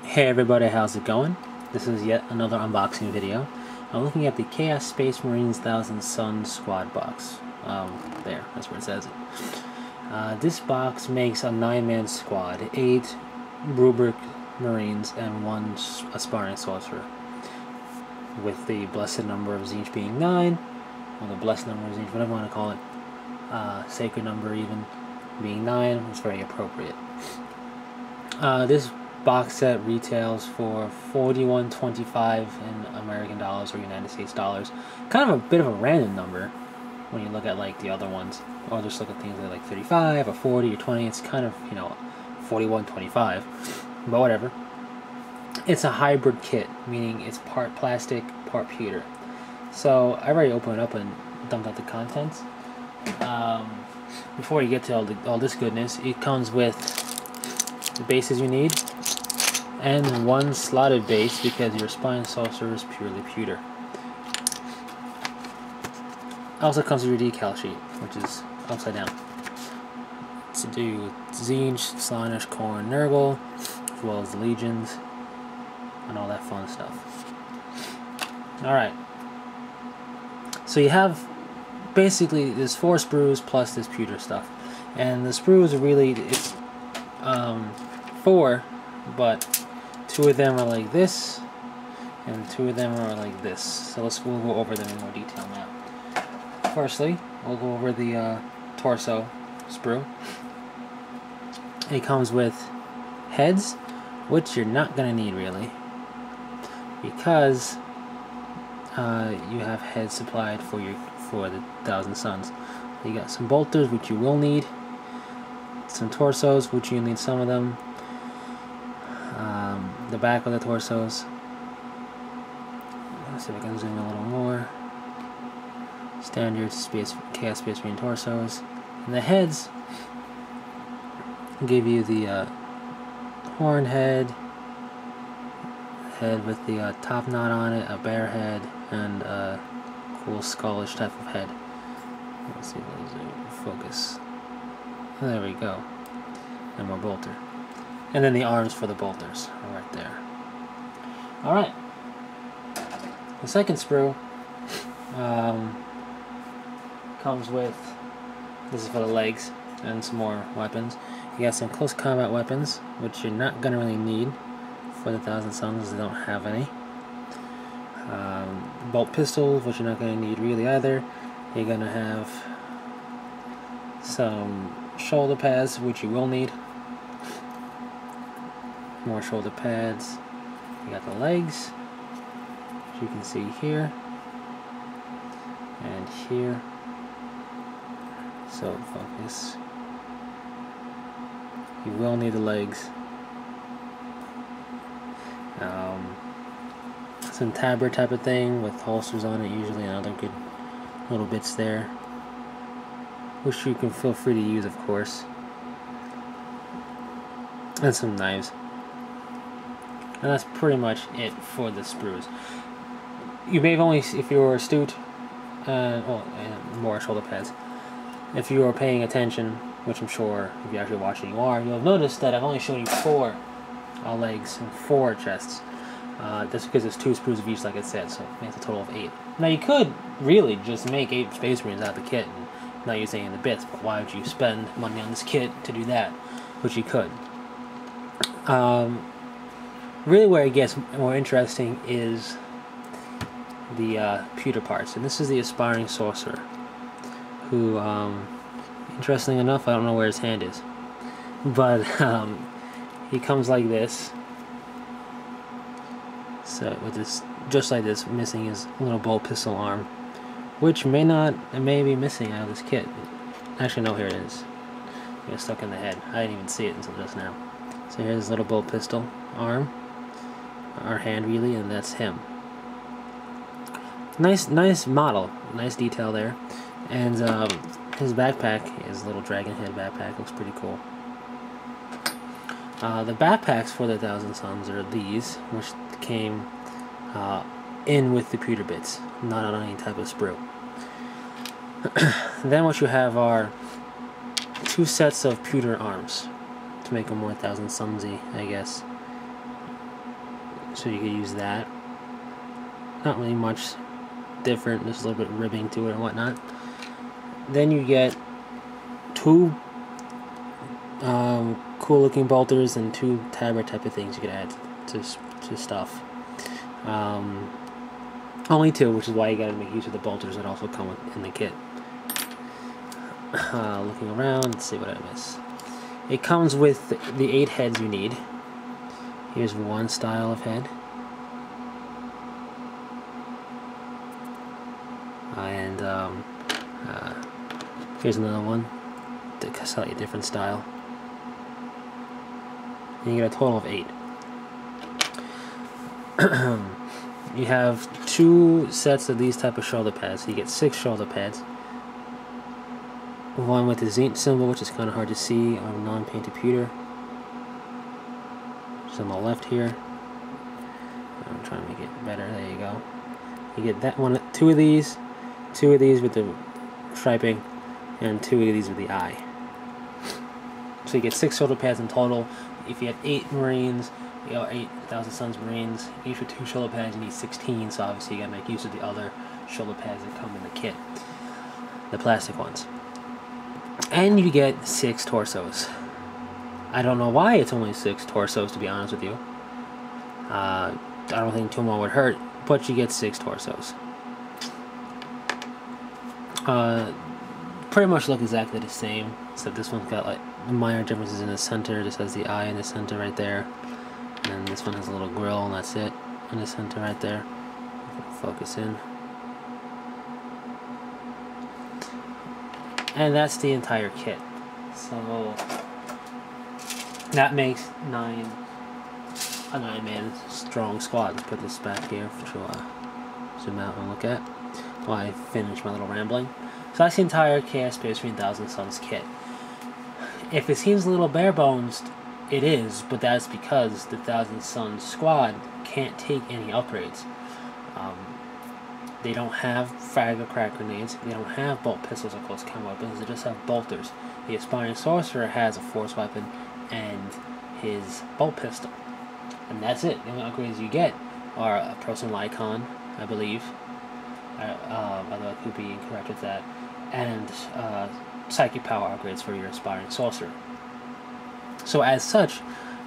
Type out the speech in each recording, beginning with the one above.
Hey everybody, how's it going? This is yet another unboxing video. I'm looking at the Chaos Space Marines Thousand Suns Squad box. There, that's where it says it. This box makes a 9-man squad, 8 Rubric Marines and 1 Aspiring Sorcerer, with the blessed number of Tzeentch being 9, or the blessed number of Tzeentch, whatever you want to call it, sacred number even, being 9, is very appropriate. This box set retails for $41.25 in American dollars or United States dollars. Kind of a bit of a random number when you look at like the other ones, or just look at things that are like 35 or 40 or 20. It's kind of, you know, $41.25, but whatever. It's a hybrid kit, meaning it's part plastic, part pewter. So I've already opened it up and dumped out the contents. Before you get to all this goodness, it comes with the bases you need and 1 slotted base because your Aspiring Sorcerer is purely pewter. Also comes with your decal sheet, which is upside down. To do Tzeentch, Slaanesh, Khorne, Nurgle, as well as the Legions, and all that fun stuff. Alright. So you have, basically, there's 4 sprues plus this pewter stuff. And the sprues are really, it's 4, but 2 of them are like this, and 2 of them are like this. So we'll go over them in more detail now. Firstly, we'll go over the torso sprue. It comes with heads, which you're not going to need really, because you have heads supplied for the Thousand Suns. You got some bolters, which you will need, some torsos, which you need some of them, the back of the torsos. Let's see if I can zoom in a little more. Standard Chaos Space Marine torsos. And the heads give you the horn head with the top knot on it, a bear head, and a cool skullish type of head. Let's see if it'll focus. There we go. And more bolter. And then the arms for the bolters are right there. Alright. The second sprue comes with, this is for the legs, and some more weapons. You got some close combat weapons, which you're not going to really need for the Thousand Suns, they don't have any. Bolt pistols, which you're not going to need really either. You're going to have some shoulder pads, which you will need. More shoulder pads. You got the legs, which you can see here and here. So focus. You will need the legs. Some tabard type of thing with holsters on it usually, and other good little bits there, which you can feel free to use, of course. And some knives. And that's pretty much it for the sprues. You may have only, if you were astute, and more shoulder pads. If you were paying attention, which I'm sure if you're actually watching you are, you'll have noticed that I've only shown you 4 legs and 4 chests. That's because there's 2 sprues of each, like I said, so it makes a total of 8. Now you could really just make 8 Space Marines out of the kit and not use any of the bits, but why would you spend money on this kit to do that? Which you could. Really where it gets more interesting is the pewter parts, and this is the Aspiring Sorcerer, who, interestingly enough, I don't know where his hand is, but he comes like this, so with this, just like this, missing his little bolt pistol arm, which may be missing out of this kit. Actually, no, here it is. It's stuck in the head. I didn't even see it until just now. So here's his little bolt pistol arm, or hand really, and that's him. Nice model, nice detail there, and his backpack, his little dragon head backpack, looks pretty cool. The backpacks for the Thousand Suns are these, which came in with the pewter bits, not on any type of sprue. Then what you have are 2 sets of pewter arms to make them more Thousand Sunsy, I guess. So you could use that. Not really much different, there's a little bit of ribbing to it and whatnot. Then you get two cool looking bolters and two tabard type of things you could add to stuff. Only two, which is why you gotta make use of the bolters that also come in the kit. Looking around, let's see what I miss. It comes with the 8 heads you need. Here's one style of head. And here's another one, a slightly different style. And you get a total of 8. You have 2 sets of these type of shoulder pads. So you get 6 shoulder pads. One with the Zenith symbol, which is kind of hard to see on non-painted pewter. Just on the left here. I'm trying to make it better. There you go. You get that one, 2 of these with the striping, and 2 of these with the eye. So you get 6 shoulder pads in total. If you have 8 Marines, you know, 8,000 Suns Marines, each with 2 shoulder pads, you need 16. So obviously you gotta make use of the other shoulder pads that come in the kit, the plastic ones. And you get 6 torsos. I don't know why it's only 6 torsos, to be honest with you. I don't think 2 more would hurt, but you get 6 torsos. Pretty much look exactly the same, except this one's got like minor differences in the center. This has the eye in the center right there, and this one has a little grill, and that's it in the center right there. Focus in. And that's the entire kit. So that makes a 9-man strong squad. Let's put this back here to zoom out and look at while I finish my little rambling. So that's the entire Chaos Space Marine Thousand Suns kit. If it seems a little bare bones, it is, but that's because the Thousand Suns squad can't take any upgrades. They don't have frag or crack grenades, they don't have bolt pistols or close combat weapons, they just have bolters. The Aspiring Sorcerer has a force weapon and his bolt pistol. And that's it. The only upgrades you get are a Personal Icon, I believe, although I could be incorrect with that, and Psychic Power upgrades for your Aspiring Sorcerer. So as such,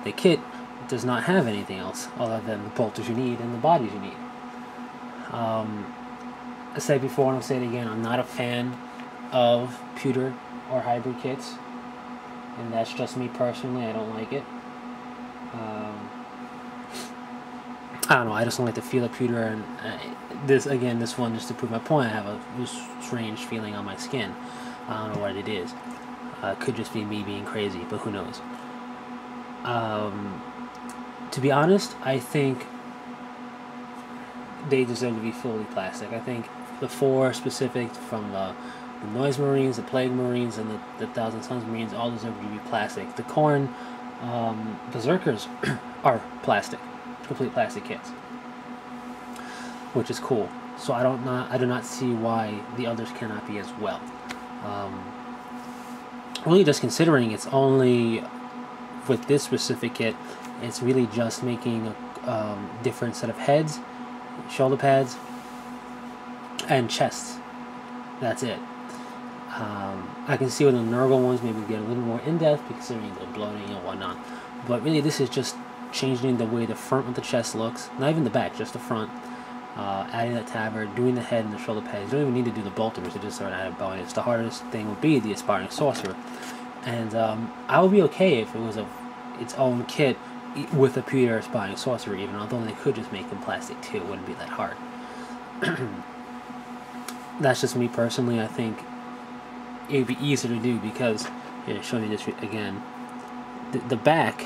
the kit does not have anything else other than the bolters you need and the bodies you need. I said before and I'll say it again, I'm not a fan of pewter or hybrid kits, and that's just me personally. I don't like it. I don't know, I just don't like the feel of pewter, and this one, just to prove my point, I have a strange feeling on my skin. I don't know what it is. Could just be me being crazy, but who knows. To be honest, I think they deserve to be fully plastic. I think the 4 specific, from the Noise Marines, the Plague Marines, and the Thousand Suns Marines, all deserve to be plastic. The Khorne Berserkers are plastic, complete plastic kits, which is cool. So I do not see why the others cannot be as well. Really, just considering it's only with this specific kit, it's really just making a different set of heads, shoulder pads, and chests. That's it. I can see with the Nurgle ones maybe get a little more in-depth considering the bloating and whatnot, but really this is just changing the way the front of the chest looks, not even the back, just the front. Adding that tabard, doing the head and the shoulder pads. You don't even need to do the bolters, it just sort of added bonus. The hardest thing would be the Aspiring Sorcerer, and I would be okay if it was its own kit with a pewter Aspiring Sorcerer, even although they could just make them plastic too. It wouldn't be that hard. That's just me personally. I think it would be easier to do because, here, show you this again. The back,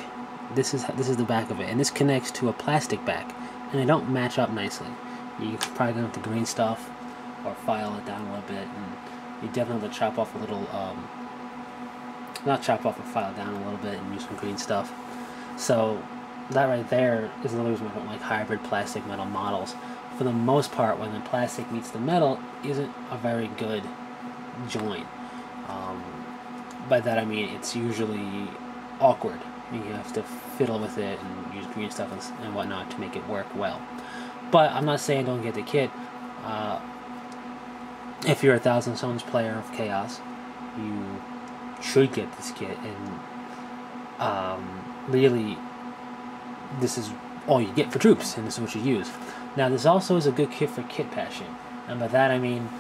this is the back of it, and this connects to a plastic back, and they don't match up nicely. You're probably gonna have to green stuff or file it down a little bit, and you definitely have to chop off a little, not chop off, but file it down a little bit and use some green stuff. So that right there is another reason I don't like hybrid plastic metal models. For the most part, when the plastic meets the metal, isn't a very good joint. By that I mean it's usually awkward. You have to fiddle with it and use green stuff and whatnot to make it work well. But I'm not saying don't get the kit. If you're a Thousand Sons player of Chaos, you should get this kit, and really, this is all you get for troops, and this is what you use. Now, this also is a good kit for kit patching, and by that I mean,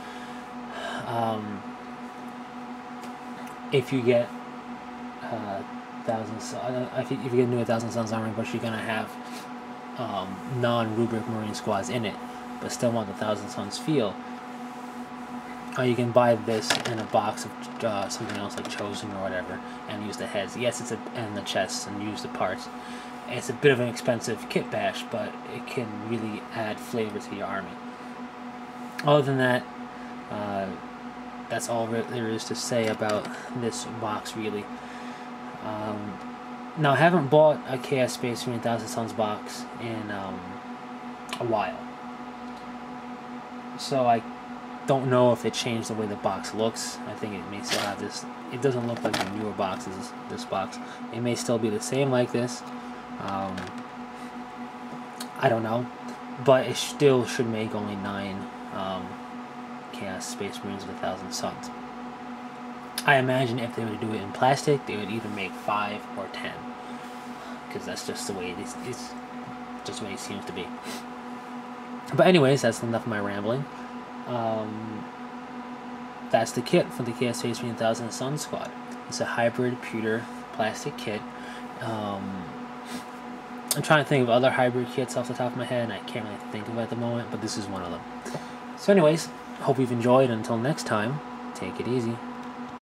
if you get if you get into a Thousand Sons army, but you're gonna have non-rubric Marine squads in it, but still want the Thousand Sons feel, you can buy this in a box of something else like Chosen or whatever, and use the heads. Yes, and the chests, and use the parts. It's a bit of an expensive kit bash, but it can really add flavor to your army. Other than that, that's all there is to say about this box, really. Now, I haven't bought a Chaos Space Marine Thousand Sons box in a while, so I don't know if it changed the way the box looks. I think it may still have this. It doesn't look like the newer boxes, this box. It may still be the same like this. I don't know, but it still should make only 9 Chaos Space Marines of 1,000 Sons. I imagine if they were to do it in plastic, they would either make 5 or 10, because that's just the way it is. It's just the way it seems to be. But anyways, that's enough of my rambling. That's the kit for the Chaos Space Marine 1,000 Sons squad. It's a hybrid pewter plastic kit. I'm trying to think of other hybrid kits off the top of my head, and I can't really think of it at the moment, but this is one of them. So anyways, hope you've enjoyed. Until next time, take it easy.